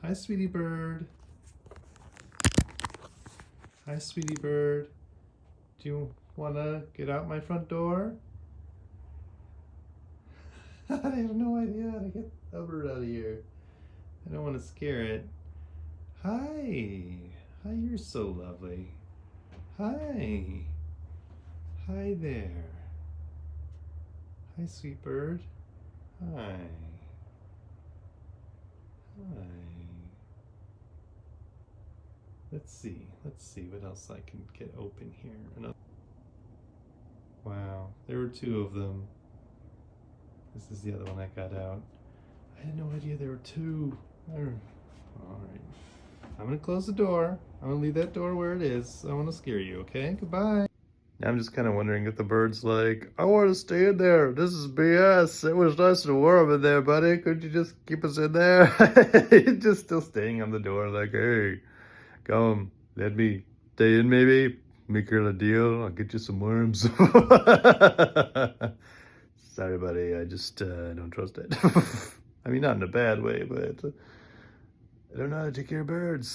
Hi, sweetie bird. Hi, sweetie bird. Do you want to get out my front door? I have no idea how to get the bird out of here. I don't want to scare it. Hi. Hi, you're so lovely. Hi. Hi there. Hi, sweet bird. Hi. Hi. Let's see what else I can get open here. Wow, there were two of them. This is the other one I got out. I had no idea there were two. Alright. I'm gonna close the door. I'm gonna leave that door where it is. I don't want to scare you, okay? Goodbye. I'm just kind of wondering if the bird's like, I want to stay in there. This is BS. It was nice and warm in there, buddy. Could you just keep us in there? He's just still staying on the door like, hey, come, let me stay in maybe. Make her a deal. I'll get you some worms. Sorry, buddy. I just don't trust it. I mean, not in a bad way, but I don't know how to take care of birds.